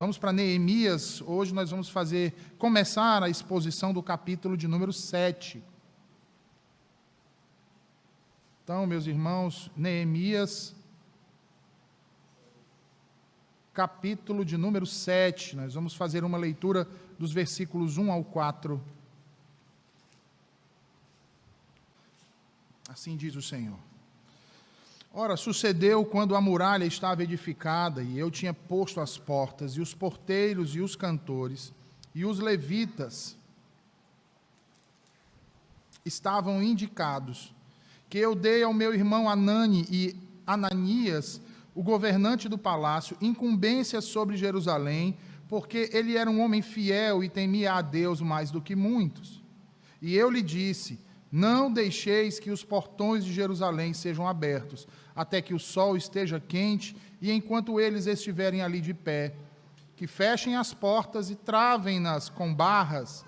Vamos para Neemias. Hoje nós vamos começar a exposição do capítulo de número 7. Então, meus irmãos, Neemias, capítulo de número 7. Nós vamos fazer uma leitura dos versículos 1 ao 4. Assim diz o Senhor. Ora, sucedeu quando a muralha estava edificada, e eu tinha posto as portas, e os porteiros, e os cantores, e os levitas estavam indicados, que eu dei ao meu irmão Hanani e Ananias, o governante do palácio, incumbência sobre Jerusalém, porque ele era um homem fiel e temia a Deus mais do que muitos. E eu lhe disse: não deixeis que os portões de Jerusalém sejam abertos, até que o sol esteja quente, e enquanto eles estiverem ali de pé, que fechem as portas e travem-nas com barras,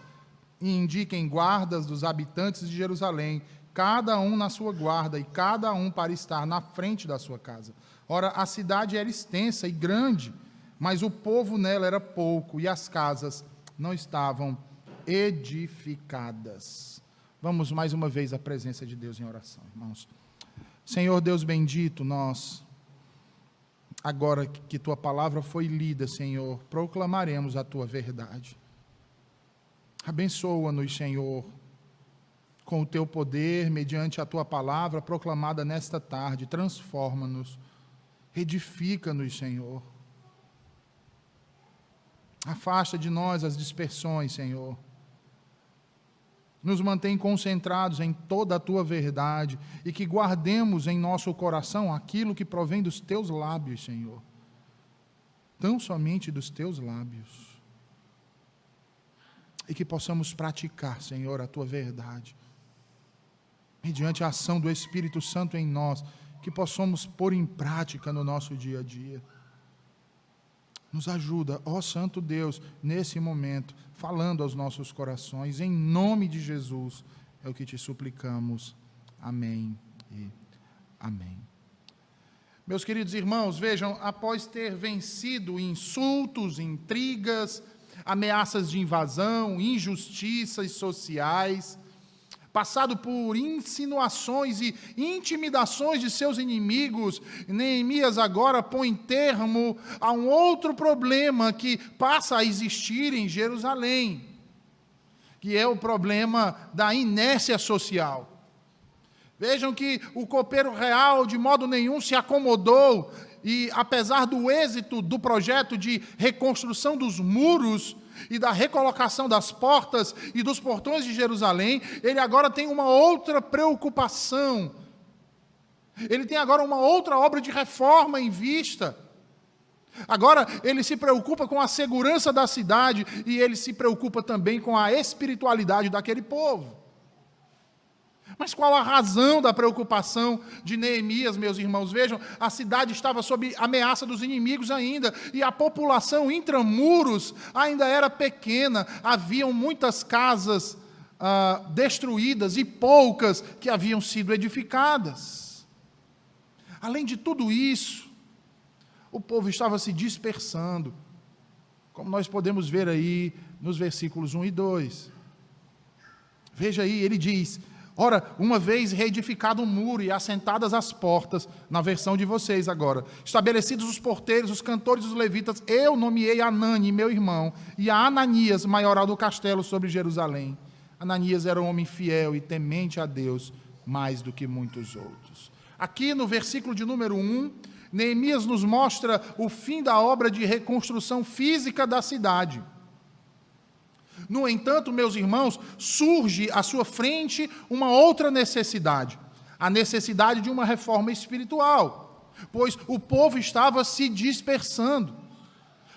e indiquem guardas dos habitantes de Jerusalém, cada um na sua guarda, e cada um para estar na frente da sua casa. Ora, a cidade era extensa e grande, mas o povo nela era pouco, e as casas não estavam edificadas. Vamos mais uma vez à presença de Deus em oração, irmãos. Senhor Deus bendito, nós, agora que Tua palavra foi lida, Senhor, proclamaremos a Tua verdade. Abençoa-nos, Senhor, com o Teu poder, mediante a Tua palavra proclamada nesta tarde. Transforma-nos, edifica-nos, Senhor. Afasta de nós as dispersões, Senhor. Nos mantém concentrados em toda a Tua verdade e que guardemos em nosso coração aquilo que provém dos Teus lábios, Senhor. Tão somente dos Teus lábios. E que possamos praticar, Senhor, a Tua verdade. Mediante a ação do Espírito Santo em nós, que possamos pôr em prática no nosso dia a dia. Nos ajuda, ó Santo Deus, nesse momento, falando aos nossos corações, em nome de Jesus, é o que te suplicamos. Amém e amém. Meus queridos irmãos, vejam, após ter vencido insultos, intrigas, ameaças de invasão, injustiças sociais, passado por insinuações e intimidações de seus inimigos, Neemias agora põe termo a um outro problema que passa a existir em Jerusalém, que é o problema da inércia social. Vejam que o copeiro real de modo nenhum se acomodou e, apesar do êxito do projeto de reconstrução dos muros e da recolocação das portas e dos portões de Jerusalém, ele agora tem uma outra preocupação. Ele tem agora uma outra obra de reforma em vista. Agora ele se preocupa com a segurança da cidade e ele se preocupa também com a espiritualidade daquele povo. Mas qual a razão da preocupação de Neemias, meus irmãos? Vejam, a cidade estava sob ameaça dos inimigos ainda, e a população intramuros ainda era pequena, haviam muitas casas destruídas e poucas que haviam sido edificadas. Além de tudo isso, o povo estava se dispersando, como nós podemos ver aí nos versículos 1 e 2. Veja aí, ele diz: ora, uma vez reedificado o muro e assentadas as portas, na versão de vocês agora, estabelecidos os porteiros, os cantores e os levitas, eu nomeei Hanani, meu irmão, e a Ananias, maioral do castelo sobre Jerusalém. Ananias era um homem fiel e temente a Deus, mais do que muitos outros. Aqui no versículo de número 1, Neemias nos mostra o fim da obra de reconstrução física da cidade. No entanto, meus irmãos, surge à sua frente uma outra necessidade, a necessidade de uma reforma espiritual, pois o povo estava se dispersando.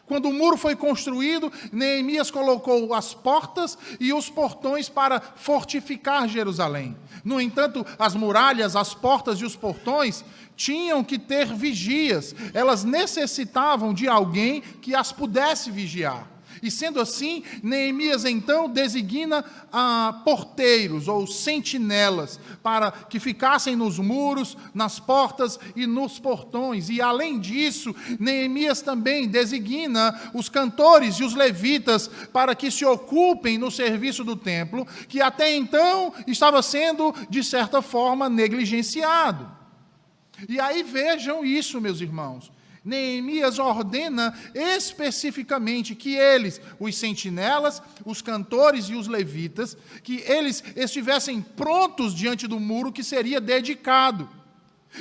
Quando o muro foi construído, Neemias colocou as portas e os portões para fortificar Jerusalém. No entanto, as muralhas, as portas e os portões tinham que ter vigias, elas necessitavam de alguém que as pudesse vigiar. E sendo assim, Neemias então designa porteiros ou sentinelas para que ficassem nos muros, nas portas e nos portões. E além disso, Neemias também designa os cantores e os levitas para que se ocupem no serviço do templo, que até então estava sendo, de certa forma, negligenciado. E aí vejam isso, meus irmãos. Neemias ordena especificamente que eles, os sentinelas, os cantores e os levitas, que eles estivessem prontos diante do muro que seria dedicado.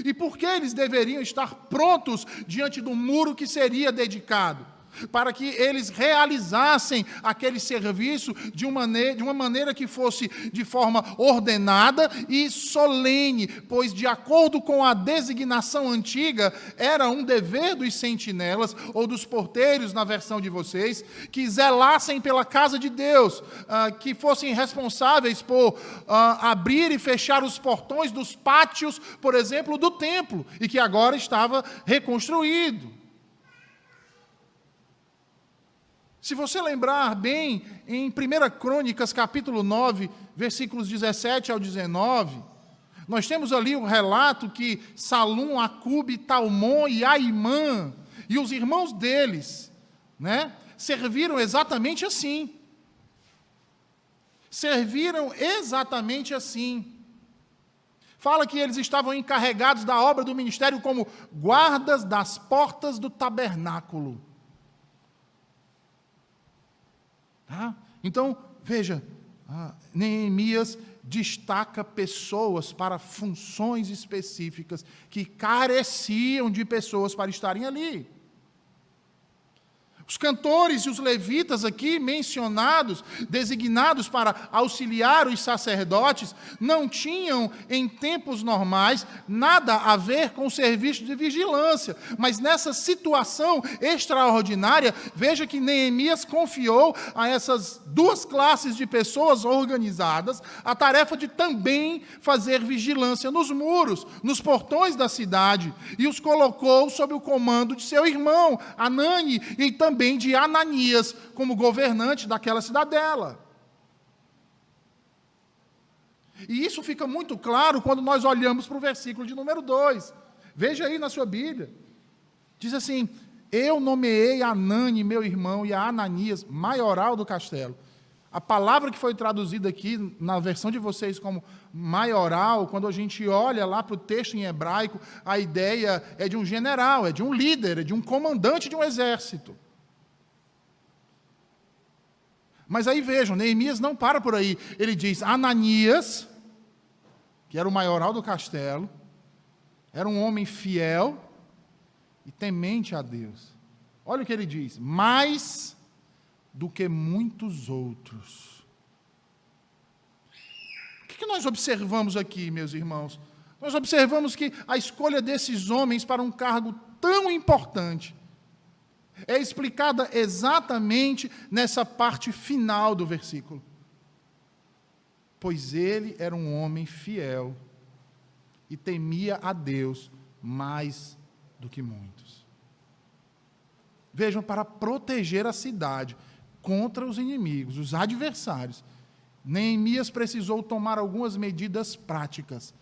E por que eles deveriam estar prontos diante do muro que seria dedicado? Para que eles realizassem aquele serviço de uma maneira que fosse de forma ordenada e solene, pois, de acordo com a designação antiga, era um dever dos sentinelas, ou dos porteiros, na versão de vocês, que zelassem pela casa de Deus, que fossem responsáveis por abrir e fechar os portões dos pátios, por exemplo, do templo, e que agora estava reconstruído. Se você lembrar bem, em 1 Crônicas, capítulo 9, versículos 17 ao 19, nós temos ali o relato que Salum, Acube, Talmon e Aimã, e os irmãos deles, serviram exatamente assim. Serviram exatamente assim. Fala que eles estavam encarregados da obra do ministério como guardas das portas do tabernáculo. Então, veja, Neemias destaca pessoas para funções específicas que careciam de pessoas para estarem ali. Os cantores e os levitas aqui mencionados, designados para auxiliar os sacerdotes, não tinham, em tempos normais, nada a ver com o serviço de vigilância. Mas nessa situação extraordinária, veja que Neemias confiou a essas duas classes de pessoas organizadas a tarefa de também fazer vigilância nos muros, nos portões da cidade, e os colocou sob o comando de seu irmão, Anani, e também de Ananias, como governante daquela cidadela. E isso fica muito claro quando nós olhamos para o versículo de número 2. Veja aí na sua Bíblia. Diz assim: eu nomeei Anani, meu irmão, e a Ananias, maioral do castelo. A palavra que foi traduzida aqui, na versão de vocês, como maioral, quando a gente olha lá para o texto em hebraico, a ideia é de um general, é de um líder, é de um comandante de um exército. Mas aí vejam, Neemias não para por aí. Ele diz: Ananias, que era o maioral do castelo, era um homem fiel e temente a Deus. Olha o que ele diz: mais do que muitos outros. O que nós observamos aqui, meus irmãos? Nós observamos que a escolha desses homens para um cargo tão importante é explicada exatamente nessa parte final do versículo. Pois ele era um homem fiel e temia a Deus mais do que muitos. Vejam, para proteger a cidade contra os inimigos, os adversários, Neemias precisou tomar algumas medidas práticas.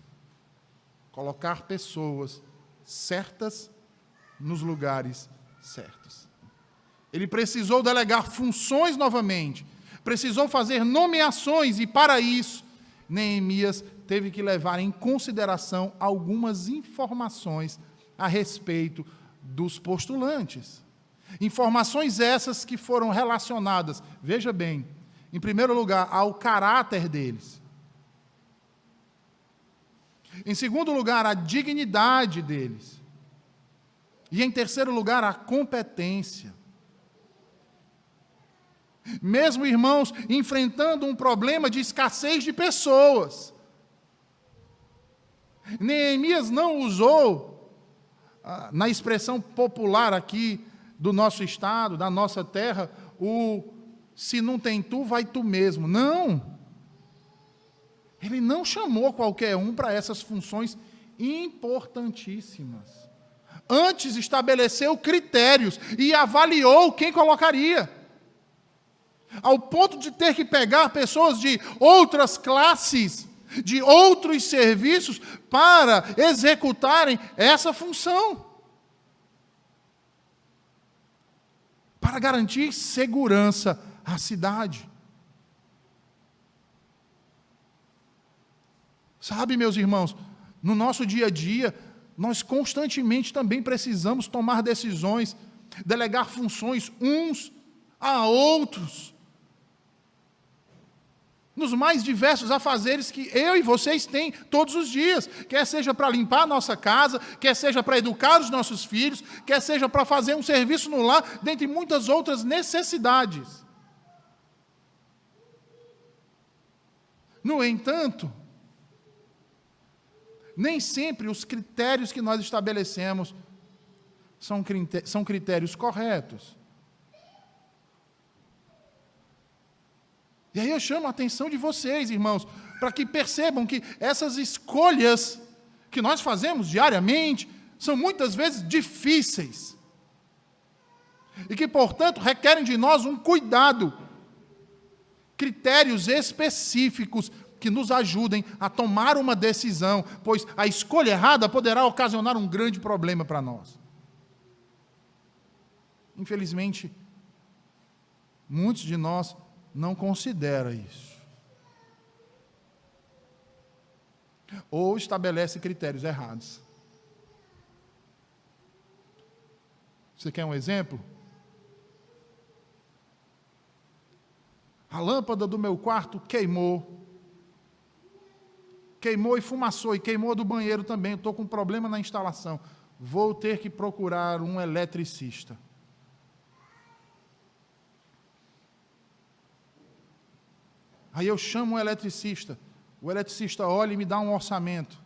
Colocar pessoas certas nos lugares certos. Ele precisou delegar funções novamente, precisou fazer nomeações, e para isso, Neemias teve que levar em consideração algumas informações a respeito dos postulantes. Informações essas que foram relacionadas, veja bem, em primeiro lugar, ao caráter deles. Em segundo lugar, à dignidade deles. E em terceiro lugar, à competência. Mesmo, irmãos, enfrentando um problema de escassez de pessoas, Neemias não usou, na expressão popular aqui do nosso estado, da nossa terra, o se não tem tu, vai tu mesmo. Não. Ele não chamou qualquer um para essas funções importantíssimas. Antes estabeleceu critérios e avaliou quem colocaria. ao ponto de ter que pegar pessoas de outras classes, de outros serviços, para executarem essa função. Para garantir segurança à cidade. Sabe, meus irmãos, no nosso dia a dia, nós constantemente também precisamos tomar decisões, delegar funções uns a outros, nos mais diversos afazeres que eu e vocês têm todos os dias, quer seja para limpar a nossa casa, quer seja para educar os nossos filhos, quer seja para fazer um serviço no lar, dentre muitas outras necessidades. No entanto, nem sempre os critérios que nós estabelecemos são critérios corretos. E aí eu chamo a atenção de vocês, irmãos, para que percebam que essas escolhas que nós fazemos diariamente são muitas vezes difíceis. E que, portanto, requerem de nós um cuidado, critérios específicos que nos ajudem a tomar uma decisão, pois a escolha errada poderá ocasionar um grande problema para nós. Infelizmente, muitos de nós não considera isso. Ou estabelece critérios errados. Você quer um exemplo? A lâmpada do meu quarto queimou. Queimou e fumaçou, e queimou a do banheiro também. Estou com um problema na instalação. Vou ter que procurar um eletricista. Aí eu chamo um eletricista. O eletricista olha e me dá um orçamento.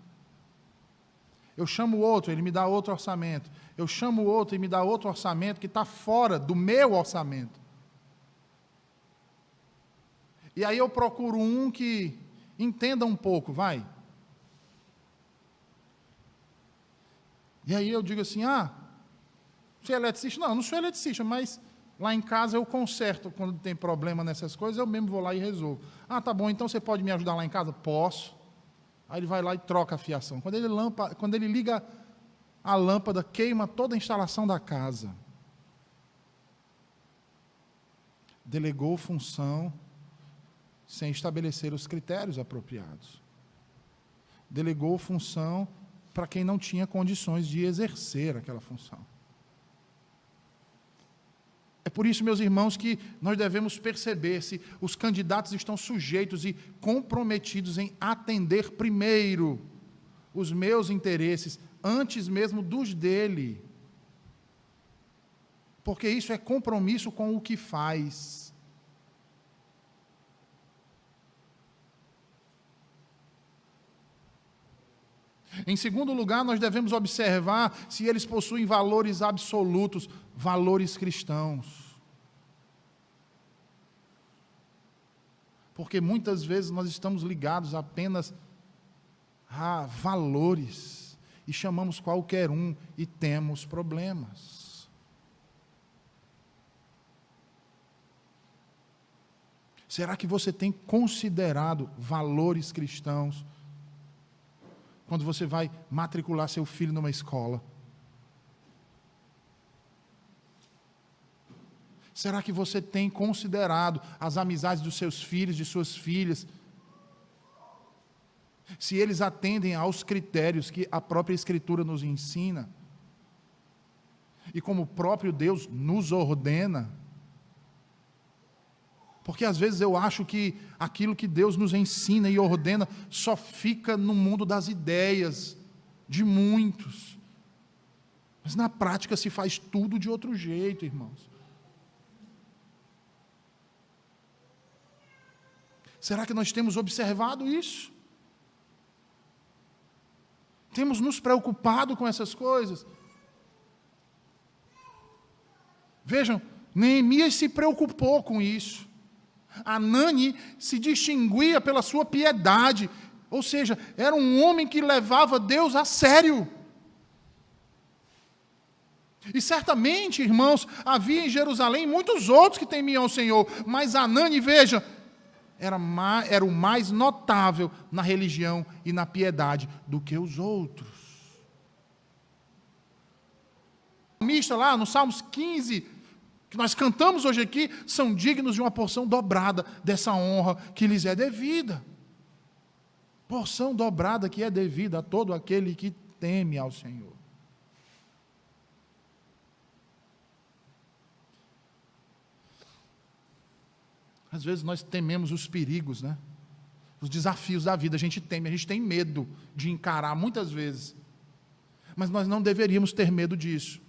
Eu chamo outro, ele me dá outro orçamento. Eu chamo outro e me dá outro orçamento que está fora do meu orçamento. E aí eu procuro um que entenda um pouco, vai. E aí eu digo assim, você é eletricista? Não, eu não sou eletricista, mas lá em casa eu conserto quando tem problema nessas coisas, eu mesmo vou lá e resolvo. Tá bom, então você pode me ajudar lá em casa? Posso. Aí ele vai lá e troca a fiação. Quando ele liga a lâmpada, queima toda a instalação da casa. Delegou função sem estabelecer os critérios apropriados. Delegou função para quem não tinha condições de exercer aquela função. É por isso, meus irmãos, que nós devemos perceber se os candidatos estão sujeitos e comprometidos em atender primeiro os meus interesses, antes mesmo dos dele. Porque isso é compromisso com o que faz. Em segundo lugar, nós devemos observar se eles possuem valores absolutos, valores cristãos. Porque muitas vezes nós estamos ligados apenas a valores e chamamos qualquer um e temos problemas. Será que você tem considerado valores cristãos quando você vai matricular seu filho numa escola? Será que você tem considerado as amizades dos seus filhos, de suas filhas? Se eles atendem aos critérios que a própria Escritura nos ensina, e como o próprio Deus nos ordena? Porque às vezes eu acho que aquilo que Deus nos ensina e ordena só fica no mundo das ideias de muitos. Mas na prática se faz tudo de outro jeito, irmãos. Será que nós temos observado isso? Temos nos preocupado com essas coisas? Vejam, Neemias se preocupou com isso. Anani se distinguia pela sua piedade, ou seja, era um homem que levava Deus a sério. E certamente, irmãos, havia em Jerusalém muitos outros que temiam ao Senhor, mas Anani, veja, era o mais notável na religião e na piedade do que os outros. O salmista lá no Salmos 15, que nós cantamos hoje aqui, são dignos de uma porção dobrada dessa honra que lhes é devida. Porção dobrada que é devida a todo aquele que teme ao Senhor. Às vezes nós tememos os perigos, né? Os desafios da vida, a gente tem medo de encarar muitas vezes. Mas nós não deveríamos ter medo disso.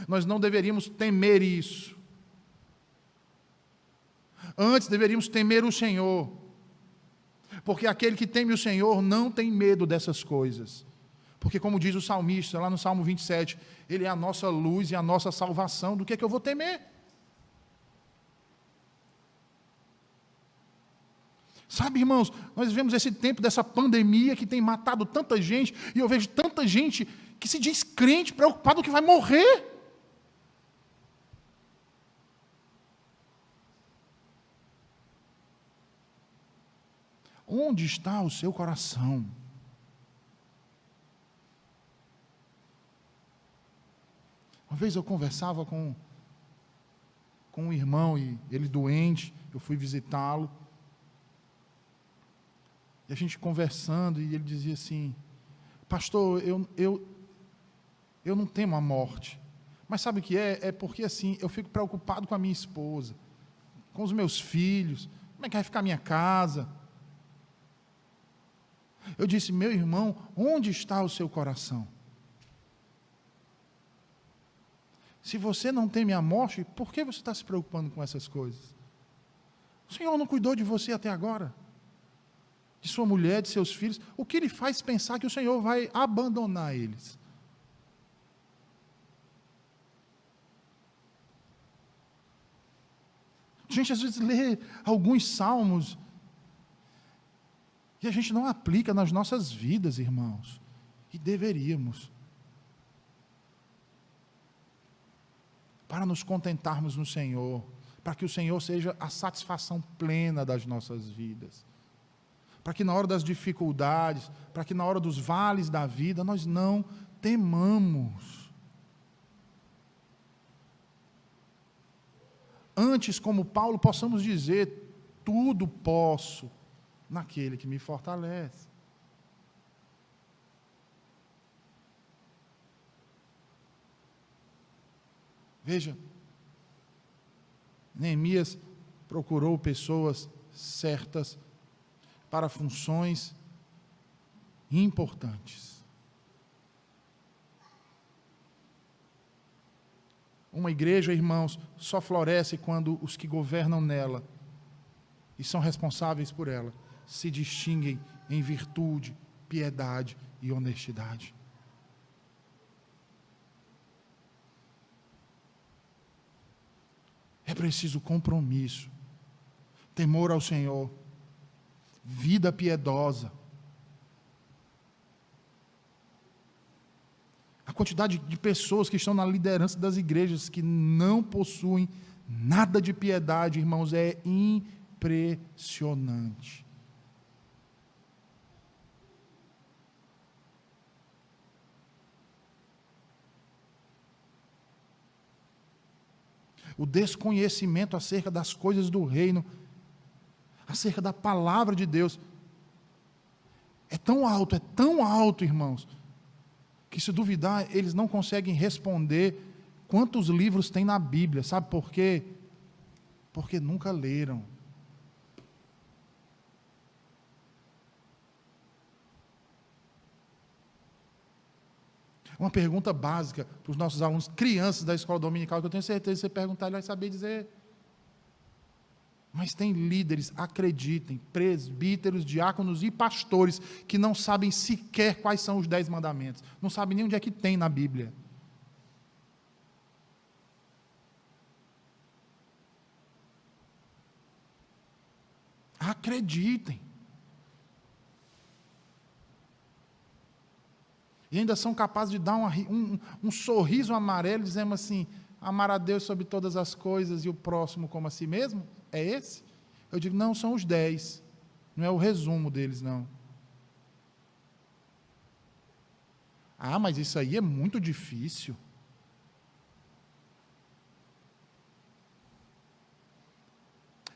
Nós não deveríamos temer isso. Antes deveríamos temer o Senhor. Porque aquele que teme o Senhor não tem medo dessas coisas. Porque como diz o salmista, lá no Salmo 27, Ele é a nossa luz e a nossa salvação. Do que é que eu vou temer? Sabe, irmãos, nós vivemos esse tempo dessa pandemia que tem matado tanta gente, e eu vejo tanta gente que se diz crente, preocupado que vai morrer. Onde está o seu coração? Uma vez eu conversava com um irmão, e ele doente, eu fui visitá-lo. E a gente conversando, e ele dizia assim: pastor, eu não temo a morte. Mas sabe o que é? É porque assim, eu fico preocupado com a minha esposa, com os meus filhos, como é que vai ficar a minha casa? Eu disse: meu irmão, onde está o seu coração? Se você não teme a morte, por que você está se preocupando com essas coisas? O Senhor não cuidou de você até agora? De sua mulher, de seus filhos? O que lhe faz pensar que o Senhor vai abandonar eles? A gente às vezes lê alguns salmos e a gente não aplica nas nossas vidas, irmãos. E deveríamos. Para nos contentarmos no Senhor, para que o Senhor seja a satisfação plena das nossas vidas. Para que na hora das dificuldades, para que na hora dos vales da vida, nós não temamos. Antes, como Paulo, possamos dizer: tudo posso naquele que me fortalece. Veja, Neemias procurou pessoas certas para funções importantes. Uma igreja, irmãos, só floresce quando os que governam nela e são responsáveis por ela se distinguem em virtude, piedade e honestidade. É preciso compromisso, temor ao Senhor, vida piedosa. A quantidade de pessoas que estão na liderança das igrejas que não possuem nada de piedade, irmãos, é impressionante. O desconhecimento acerca das coisas do reino, acerca da palavra de Deus, é tão alto, irmãos, que se duvidar, eles não conseguem responder quantos livros tem na Bíblia. Sabe por quê? Porque nunca leram. Uma pergunta básica para os nossos alunos, crianças da escola dominical, que eu tenho certeza que você perguntar, ele vai saber dizer. Mas tem líderes, acreditem, presbíteros, diáconos e pastores que não sabem sequer quais são os 10 mandamentos. Não sabem nem onde é que tem na Bíblia. Acreditem. E ainda são capazes de dar um sorriso amarelo, dizendo assim, amar a Deus sobre todas as coisas e o próximo como a si mesmo? É esse? Eu digo, não, são os 10. Não é o resumo deles, não. Ah, mas isso aí é muito difícil.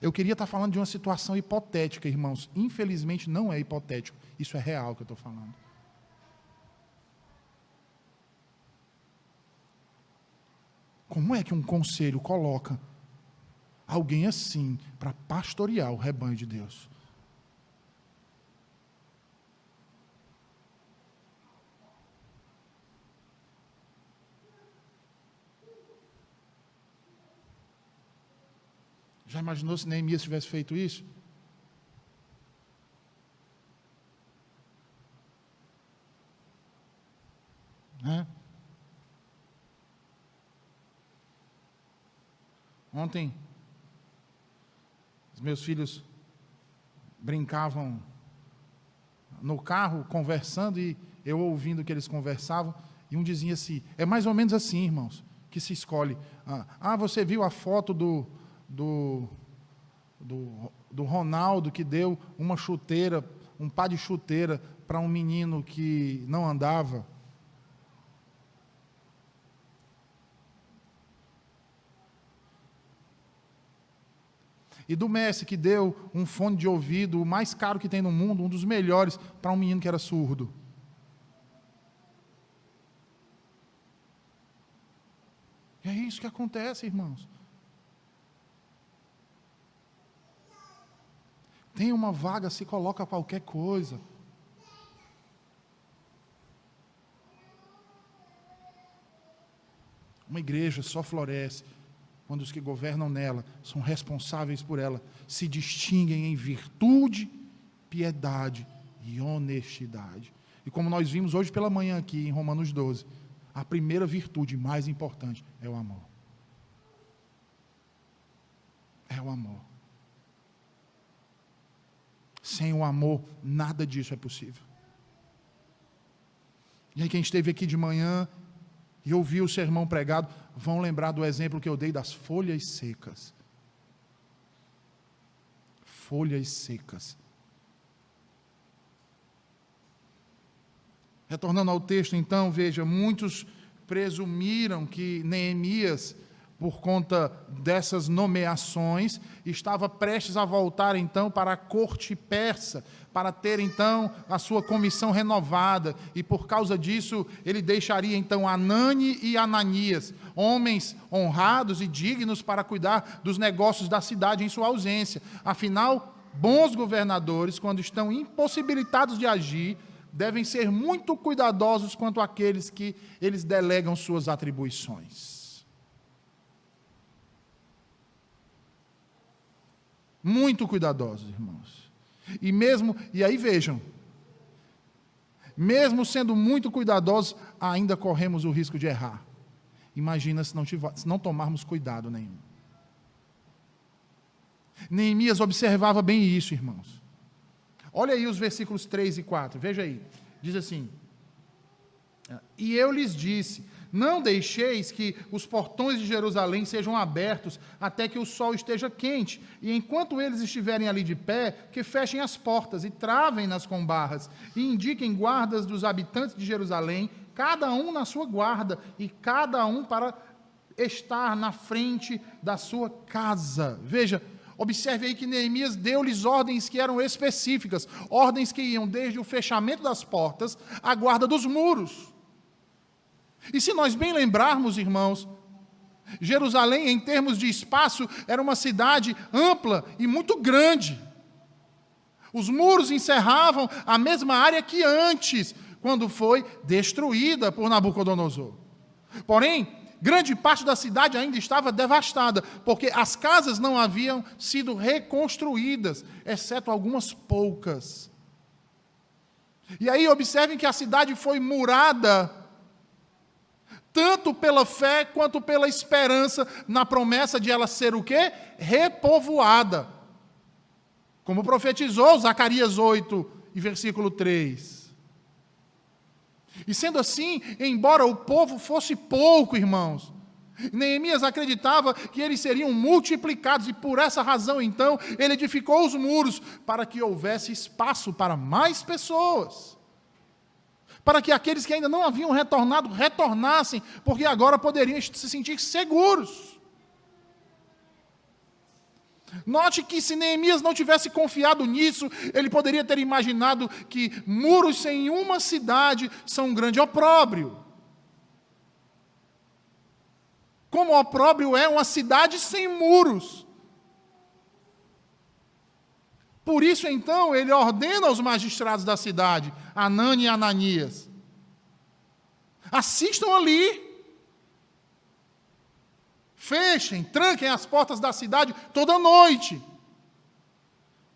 Eu queria estar falando de uma situação hipotética, irmãos. Infelizmente não é hipotético. Isso é real que eu estou falando. Como é que um conselho coloca alguém assim para pastorear o rebanho de Deus? Já imaginou se Neemias tivesse feito isso? Né? Ontem, os meus filhos brincavam no carro, conversando, e eu ouvindo que eles conversavam, e um dizia assim, é mais ou menos assim, irmãos, que se escolhe. Você viu a foto do Ronaldo que deu uma chuteira, um par de chuteira para um menino que não andava? E do Messi que deu um fone de ouvido, o mais caro que tem no mundo, um dos melhores, para um menino que era surdo? E é isso que acontece, irmãos. Tem uma vaga, se coloca qualquer coisa. Uma igreja só floresce quando os que governam nela são responsáveis por ela, se distinguem em virtude, piedade e honestidade. E como nós vimos hoje pela manhã aqui em Romanos 12, a primeira virtude mais importante é o amor. É o amor. Sem o amor, nada disso é possível. E aí quem esteve aqui de manhã e ouviu o sermão pregado, vão lembrar do exemplo que eu dei das folhas secas. Folhas secas. Retornando ao texto, então, veja, muitos presumiram que Neemias, por conta dessas nomeações, estava prestes a voltar então para a corte persa, para ter então a sua comissão renovada, e por causa disso ele deixaria então Anani e Ananias, homens honrados e dignos para cuidar dos negócios da cidade em sua ausência. Afinal, bons governadores, quando estão impossibilitados de agir, devem ser muito cuidadosos quanto àqueles que eles delegam suas atribuições. Muito cuidadosos, irmãos. E aí vejam, mesmo sendo muito cuidadosos, ainda corremos o risco de errar. Imagina se não tomarmos cuidado nenhum. Neemias observava bem isso, irmãos. Olha aí os versículos 3 e 4, veja aí. Diz assim, e eu lhes disse, não deixeis que os portões de Jerusalém sejam abertos até que o sol esteja quente, e enquanto eles estiverem ali de pé, que fechem as portas e travem-nas com barras, e indiquem guardas dos habitantes de Jerusalém, cada um na sua guarda, e cada um para estar na frente da sua casa. Veja, observe aí que Neemias deu-lhes ordens que eram específicas, ordens que iam desde o fechamento das portas à guarda dos muros. E se nós bem lembrarmos, irmãos, Jerusalém, em termos de espaço, era uma cidade ampla e muito grande. Os muros encerravam a mesma área que antes, quando foi destruída por Nabucodonosor. Porém, grande parte da cidade ainda estava devastada, porque as casas não haviam sido reconstruídas, exceto algumas poucas. E aí observem que a cidade foi murada, tanto pela fé quanto pela esperança na promessa de ela ser o quê? Repovoada. Como profetizou Zacarias 8, e versículo 3. E sendo assim, embora o povo fosse pouco, irmãos, Neemias acreditava que eles seriam multiplicados, e por essa razão, então, ele edificou os muros para que houvesse espaço para mais pessoas. Para que aqueles que ainda não haviam retornado, retornassem, porque agora poderiam se sentir seguros. Note que se Neemias não tivesse confiado nisso, ele poderia ter imaginado que muros em uma cidade são um grande opróbrio. Como opróbrio é uma cidade sem muros. Por isso, então, ele ordena aos magistrados da cidade, Anani e Ananias: assistam ali, fechem, tranquem as portas da cidade toda noite,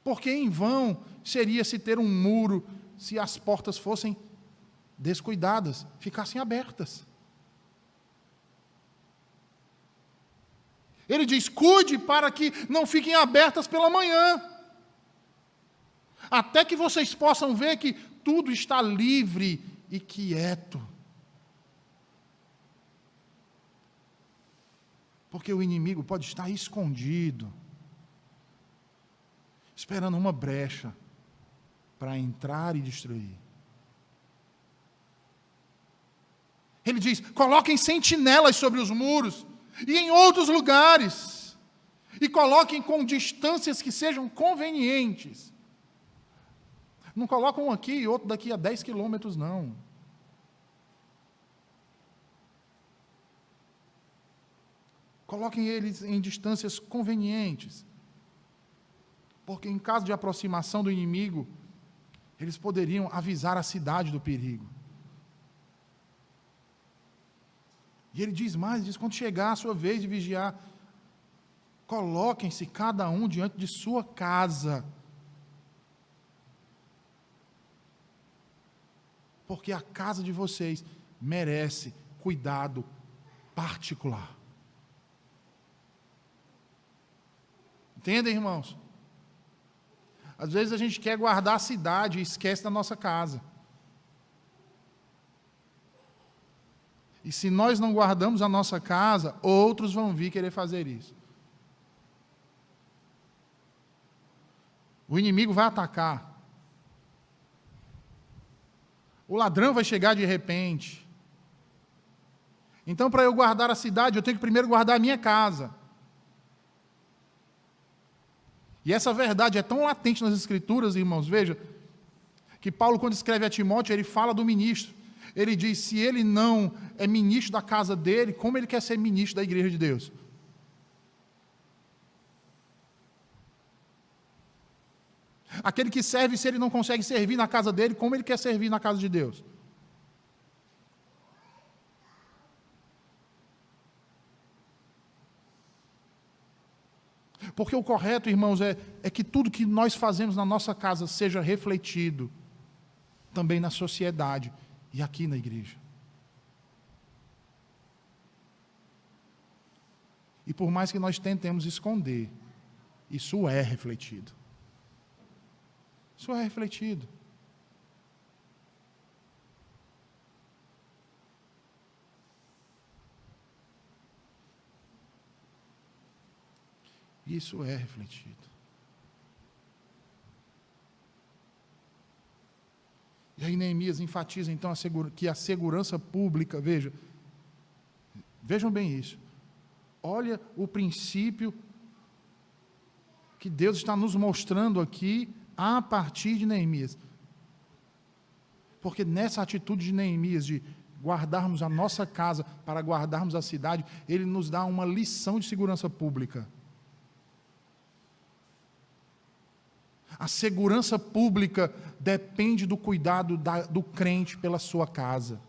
porque em vão seria se ter um muro se as portas fossem descuidadas, ficassem abertas. Ele diz: cuide para que não fiquem abertas pela manhã, até que vocês possam ver que tudo está livre e quieto. Porque o inimigo pode estar escondido, esperando uma brecha para entrar e destruir. Ele diz: coloquem sentinelas sobre os muros e em outros lugares, e coloquem com distâncias que sejam convenientes. Não colocam um aqui e outro daqui a 10 quilômetros, não. Coloquem eles em distâncias convenientes, porque em caso de aproximação do inimigo, eles poderiam avisar a cidade do perigo. E ele diz mais, diz: quando chegar a sua vez de vigiar, coloquem-se cada um diante de sua casa, porque a casa de vocês merece cuidado particular. Entendem, irmãos? Às vezes a gente quer guardar a cidade e esquece da nossa casa. E se nós não guardamos a nossa casa, outros vão vir querer fazer isso. O inimigo vai atacar. O ladrão vai chegar de repente. Então, para eu guardar a cidade, eu tenho que primeiro guardar a minha casa. E essa verdade é tão latente nas Escrituras, irmãos, veja, que Paulo, quando escreve a Timóteo, ele fala do ministro. Ele diz: se ele não é ministro da casa dele, como ele quer ser ministro da igreja de Deus? Aquele que serve, se ele não consegue servir na casa dele, como ele quer servir na casa de Deus? Porque o correto, irmãos, é que tudo que nós fazemos na nossa casa seja refletido também na sociedade e aqui na igreja. E por mais que nós tentemos esconder, isso é refletido. Isso é refletido. Isso é refletido. E aí Neemias enfatiza então que a segurança pública, vejam bem isso. Olha o princípio que Deus está nos mostrando aqui a partir de Neemias. Porque nessa atitude de Neemias de guardarmos a nossa casa para guardarmos a cidade, ele nos dá uma lição de segurança pública. A segurança pública depende do cuidado do crente pela sua casa.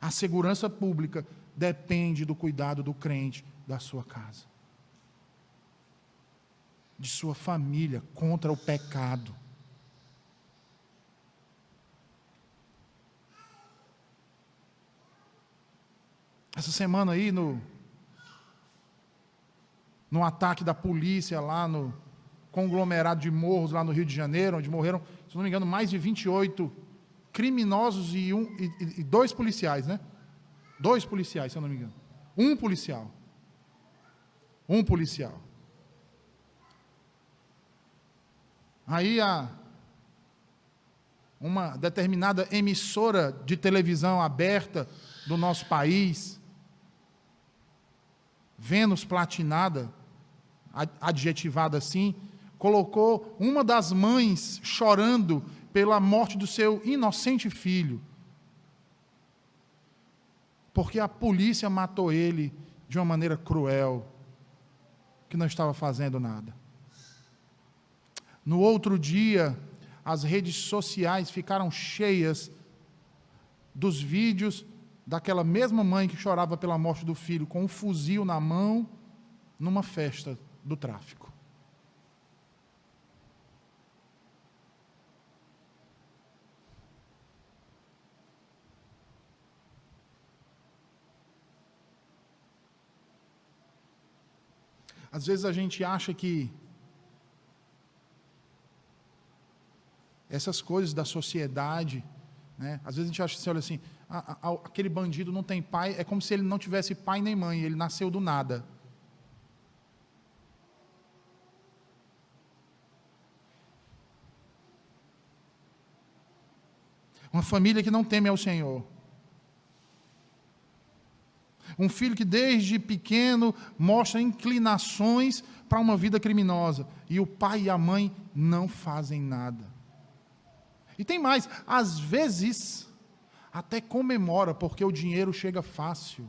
A segurança pública depende do cuidado do crente da sua casa, de sua família, contra o pecado. Essa semana aí, no ataque da polícia lá conglomerado de morros lá no Rio de Janeiro, onde morreram, se não me engano, mais de 28 criminosos e dois policiais, né? 2 policiais, se eu não me engano. Um policial. Aí uma determinada emissora de televisão aberta do nosso país, Vênus Platinada, adjetivada assim, colocou uma das mães chorando pela morte do seu inocente filho, porque a polícia matou ele de uma maneira cruel, que não estava fazendo nada. No outro dia, as redes sociais ficaram cheias dos vídeos daquela mesma mãe que chorava pela morte do filho, com um fuzil na mão, numa festa do tráfico. Às vezes a gente acha que essas coisas da sociedade, né? Às vezes a gente acha, você olha assim, aquele bandido não tem pai, é como se ele não tivesse pai nem mãe, ele nasceu do nada. Uma família que não teme ao Senhor. Um filho que desde pequeno mostra inclinações para uma vida criminosa. E o pai e a mãe não fazem nada. E tem mais, às vezes até comemora porque o dinheiro chega fácil.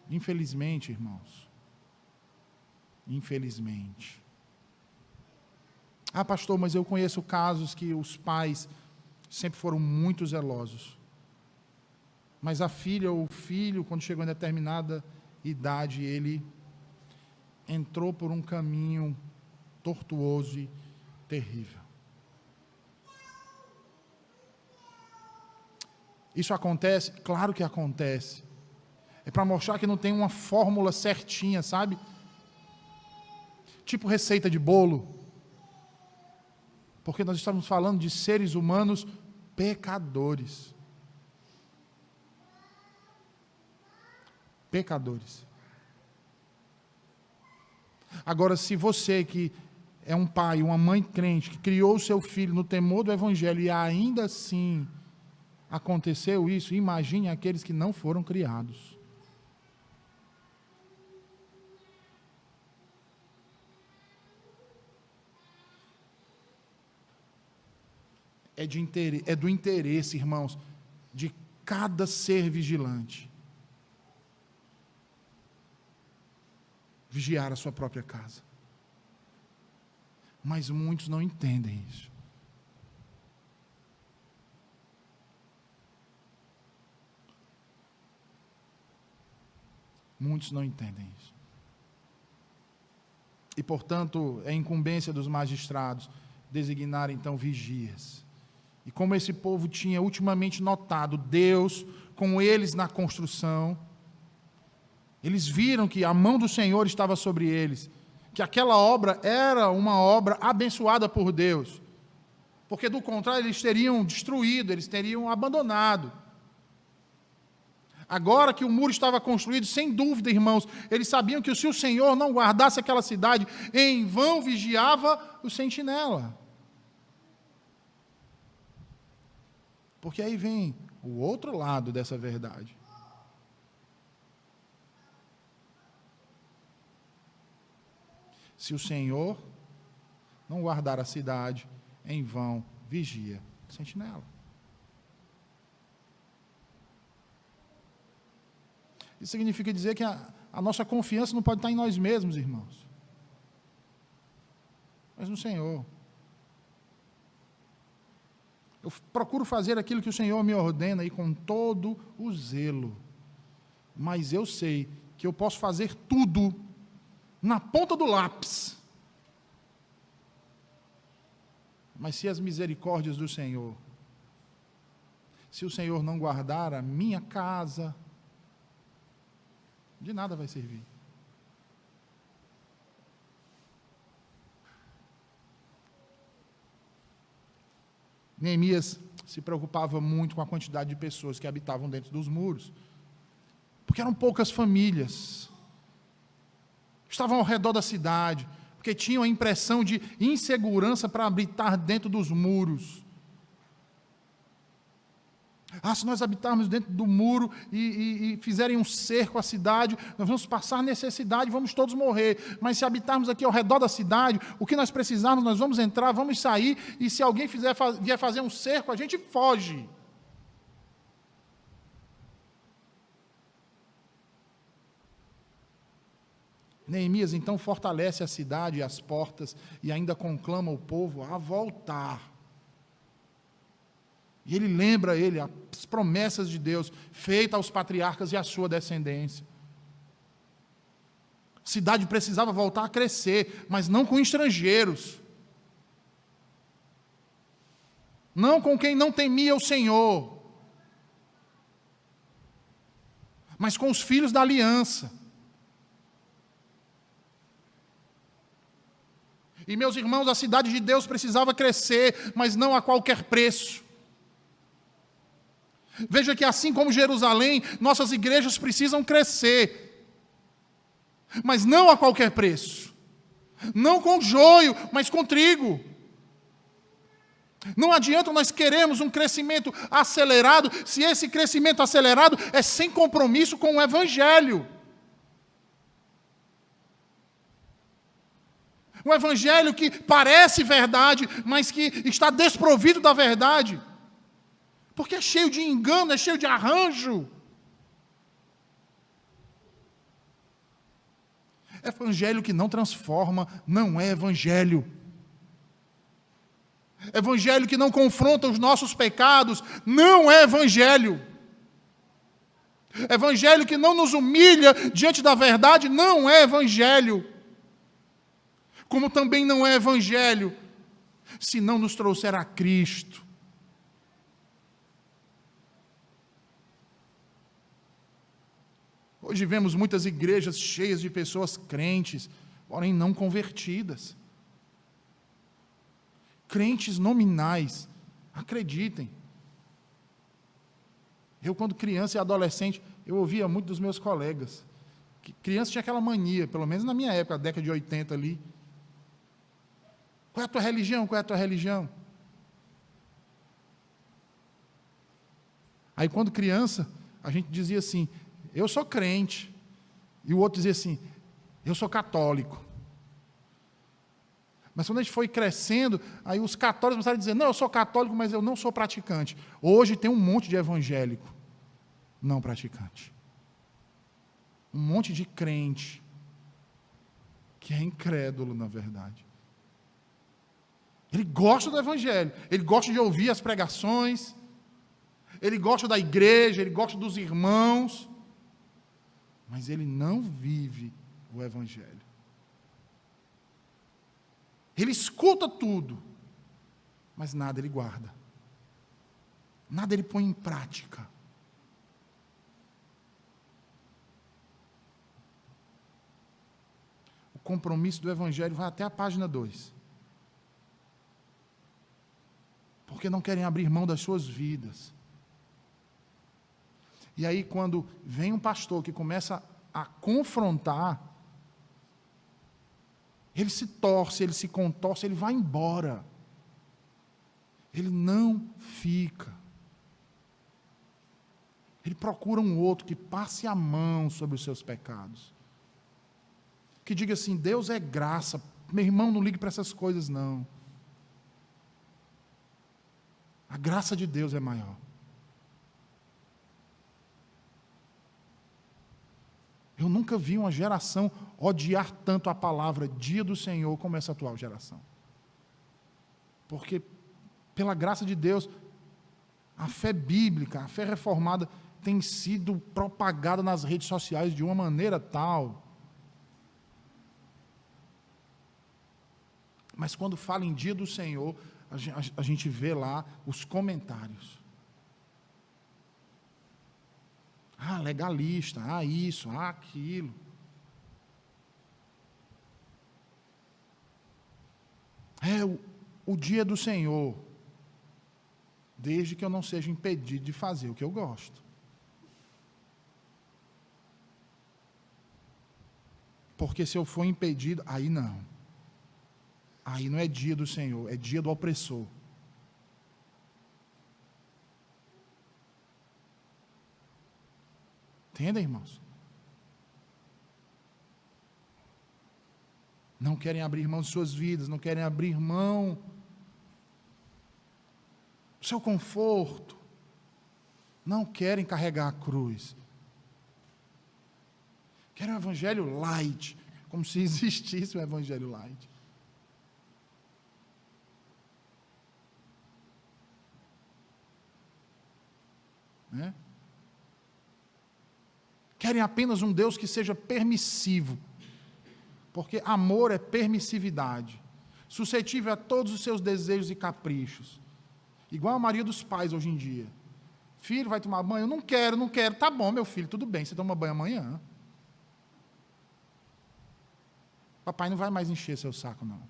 Infelizmente, irmãos. Infelizmente. Ah, pastor, mas eu conheço casos que os pais sempre foram muito zelosos. Mas a filha ou o filho, quando chegou em determinada idade, ele entrou por um caminho tortuoso e terrível. Isso acontece? Claro que acontece. É para mostrar que não tem uma fórmula certinha, sabe? Tipo receita de bolo. Porque nós estamos falando de seres humanos pecadores. Pecadores. Agora, se você que é um pai, uma mãe crente, que criou o seu filho no temor do Evangelho e ainda assim aconteceu isso, imagine aqueles que não foram criados. É do interesse, irmãos, de cada ser vigilante vigiar a sua própria casa. Mas muitos não entendem isso. Muitos não entendem isso. E, portanto, é incumbência dos magistrados designar, então, vigias. E como esse povo tinha ultimamente notado Deus com eles na construção, eles viram que a mão do Senhor estava sobre eles, que aquela obra era uma obra abençoada por Deus, porque do contrário eles teriam destruído, eles teriam abandonado. Agora que o muro estava construído, sem dúvida, irmãos, eles sabiam que se o Senhor não guardasse aquela cidade, em vão vigiava o sentinela. Porque aí vem o outro lado dessa verdade. Se o Senhor não guardar a cidade, em vão vigia o sentinela. Isso significa dizer que a nossa confiança não pode estar em nós mesmos, irmãos, mas no Senhor. Eu procuro fazer aquilo que o Senhor me ordena e com todo o zelo, mas eu sei que eu posso fazer tudo na ponta do lápis, mas se as misericórdias do Senhor, se o Senhor não guardar a minha casa, De nada vai servir. Neemias se preocupava muito com a quantidade de pessoas que habitavam dentro dos muros, porque eram poucas famílias, estavam ao redor da cidade, porque tinham a impressão de insegurança para habitar dentro dos muros. Se nós habitarmos dentro do muro e fizerem um cerco à cidade, nós vamos passar necessidade, vamos todos morrer. Mas se habitarmos aqui ao redor da cidade, o que nós precisarmos, nós vamos entrar, vamos sair, e se alguém vier fazer um cerco, a gente foge. Neemias então fortalece a cidade e as portas e ainda conclama o povo a voltar. E ele lembra as promessas de Deus feitas aos patriarcas e à sua descendência. A cidade precisava voltar a crescer, mas não com estrangeiros. Não com quem não temia o Senhor, mas com os filhos da aliança. E, meus irmãos, a cidade de Deus precisava crescer, mas não a qualquer preço. Veja que assim como Jerusalém, nossas igrejas precisam crescer, mas não a qualquer preço. Não com joio, mas com trigo. Não adianta nós queremos um crescimento acelerado, se esse crescimento acelerado é sem compromisso com o Evangelho. Um Evangelho que parece verdade, mas que está desprovido da verdade. Porque é cheio de engano, é cheio de arranjo. Evangelho que não transforma, não é evangelho. Evangelho que não confronta os nossos pecados, não é evangelho. Evangelho que não nos humilha diante da verdade, não é evangelho. Como também não é evangelho se não nos trouxer a Cristo. Hoje vemos muitas igrejas cheias de pessoas crentes, porém não convertidas. Crentes nominais, acreditem. Eu, quando criança e adolescente, eu ouvia muito dos meus colegas. Que criança tinha aquela mania, pelo menos na minha época, década de 80 ali. Qual é a tua religião? Qual é a tua religião? Aí, quando criança, a gente dizia assim, eu sou crente. E o outro dizia assim, eu sou católico. Mas quando a gente foi crescendo, aí os católicos começaram a dizer, não, eu sou católico, mas eu não sou praticante. Hoje tem um monte de evangélico não praticante. Um monte de crente que é incrédulo, na verdade. Ele gosta do evangelho, ele gosta de ouvir as pregações, ele gosta da igreja, ele gosta dos irmãos, mas ele não vive o evangelho. Ele escuta tudo, mas nada ele guarda. Nada ele põe em prática. O compromisso do evangelho vai até a página 2. Porque não querem abrir mão das suas vidas. E aí, quando vem um pastor que começa a confrontar, ele se torce, ele se contorce, ele vai embora. Ele não fica. Ele procura um outro que passe a mão sobre os seus pecados. Que diga assim, Deus é graça, meu irmão, não ligue para essas coisas não. A graça de Deus é maior. Eu nunca vi uma geração odiar tanto a palavra dia do Senhor como essa atual geração. Porque, pela graça de Deus, a fé bíblica, a fé reformada, tem sido propagada nas redes sociais de uma maneira tal. Mas quando fala em dia do Senhor, a gente vê lá os comentários. Legalista, isso, aquilo. O dia do Senhor, desde que eu não seja impedido de fazer o que eu gosto. Porque se eu for impedido, aí não. Aí não é dia do Senhor, é dia do opressor. Entendem, irmãos? Não querem abrir mão de suas vidas, não querem abrir mão do seu conforto, não querem carregar a cruz. Querem um evangelho light, como se existisse um evangelho light. Né? Querem apenas um Deus que seja permissivo, porque amor é permissividade, suscetível a todos os seus desejos e caprichos, igual a maioria dos pais hoje em dia. Filho, vai tomar banho? Não quero, não quero. Tá bom, meu filho, tudo bem, você toma banho amanhã. Papai não vai mais encher seu saco, não.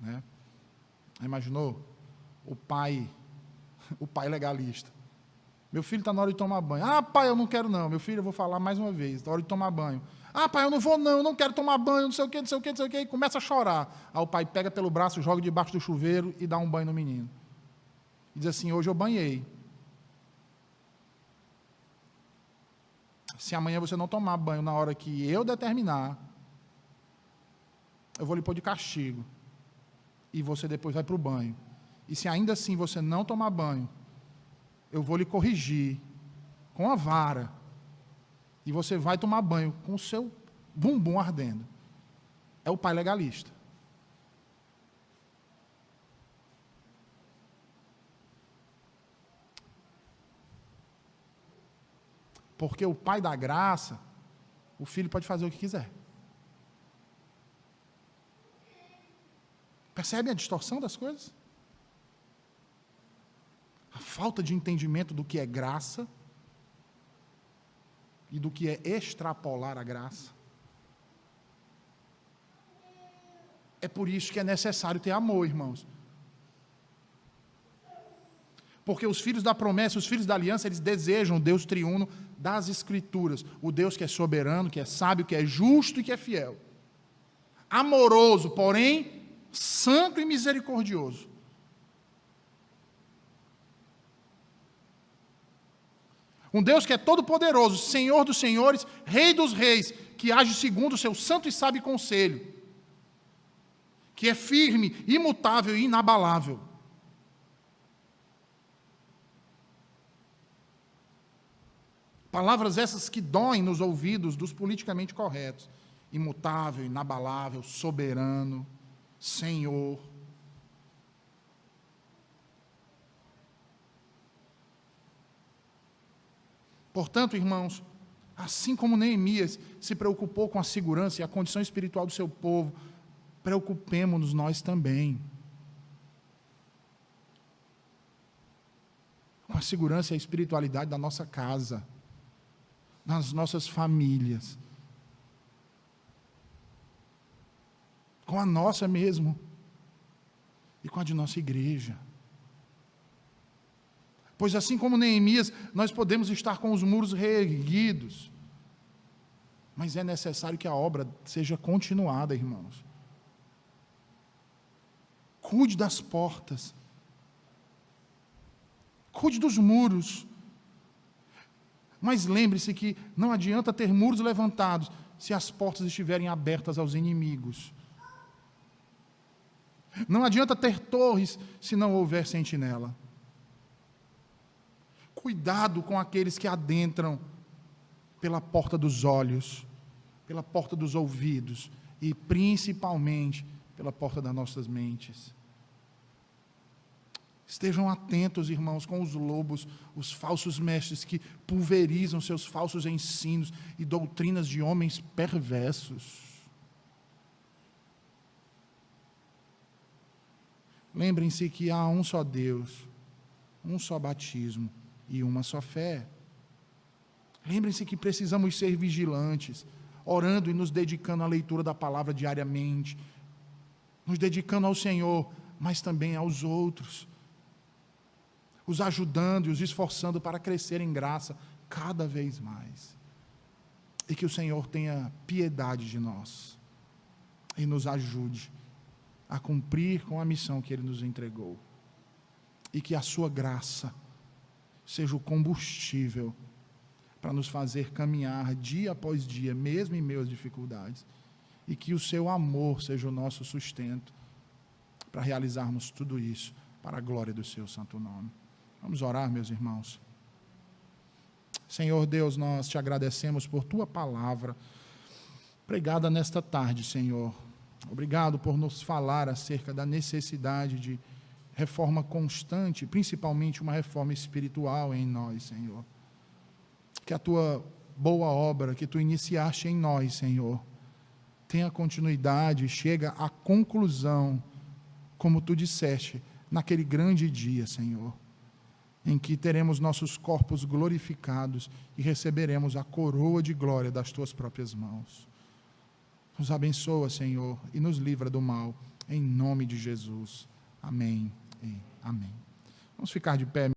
Né? Imaginou? O pai legalista. Meu filho está na hora de tomar banho. Pai, eu não quero não. Meu filho, eu vou falar mais uma vez, está na hora de tomar banho. Pai, eu não vou não, eu não quero tomar banho, não sei o quê, não sei o quê, não sei o quê. E começa a chorar. Aí o pai pega pelo braço, joga debaixo do chuveiro e dá um banho no menino. E diz assim, hoje eu banhei. Se amanhã você não tomar banho na hora que eu determinar, eu vou lhe pôr de castigo. E você depois vai para o banho. E se ainda assim você não tomar banho, eu vou lhe corrigir com a vara. E você vai tomar banho com o seu bumbum ardendo. É o pai legalista. Porque o pai da graça, o filho pode fazer o que quiser. Percebe a distorção das coisas? A falta de entendimento do que é graça e do que é extrapolar a graça. É por isso que é necessário ter amor, irmãos. Porque os filhos da promessa, os filhos da aliança, eles desejam o Deus triuno das Escrituras. O Deus que é soberano, que é sábio, que é justo e que é fiel. Amoroso, porém, santo e misericordioso. Um Deus que é todo-poderoso, Senhor dos senhores, Rei dos reis, que age segundo o seu santo e sábio conselho, que é firme, imutável e inabalável. Palavras essas que doem nos ouvidos dos politicamente corretos. Imutável, inabalável, soberano, Senhor. Portanto, irmãos, assim como Neemias se preocupou com a segurança e a condição espiritual do seu povo, preocupemo-nos nós também com a segurança e a espiritualidade da nossa casa, nas nossas famílias, com a nossa mesmo e com a de nossa igreja. Pois assim como Neemias, nós podemos estar com os muros reerguidos, mas é necessário que a obra seja continuada, irmãos. Cuide das portas, cuide dos muros, mas lembre-se que não adianta ter muros levantados se as portas estiverem abertas aos inimigos. Não adianta ter torres se não houver sentinela. Cuidado com aqueles que adentram pela porta dos olhos, pela porta dos ouvidos e principalmente pela porta das nossas mentes. Estejam atentos, irmãos, com os lobos, os falsos mestres que pulverizam seus falsos ensinos e doutrinas de homens perversos. Lembrem-se que há um só Deus, um só batismo e uma só fé. Lembrem-se que precisamos ser vigilantes, orando e nos dedicando à leitura da palavra diariamente, nos dedicando ao Senhor, mas também aos outros, os ajudando e os esforçando para crescer em graça cada vez mais. E que o Senhor tenha piedade de nós e nos ajude a cumprir com a missão que Ele nos entregou. E que a sua graça seja o combustível para nos fazer caminhar dia após dia, mesmo em meio às dificuldades. E que o seu amor seja o nosso sustento para realizarmos tudo isso para a glória do seu santo nome. Vamos orar, meus irmãos. Senhor Deus, nós te agradecemos por tua palavra pregada nesta tarde, Senhor. Obrigado por nos falar acerca da necessidade de reforma constante, principalmente uma reforma espiritual em nós, Senhor. Que a tua boa obra que tu iniciaste em nós, Senhor, tenha continuidade, chega à conclusão, como tu disseste, naquele grande dia, Senhor, em que teremos nossos corpos glorificados e receberemos a coroa de glória das tuas próprias mãos. Nos abençoa, Senhor, e nos livra do mal, em nome de Jesus. Amém e amém. Vamos ficar de pé.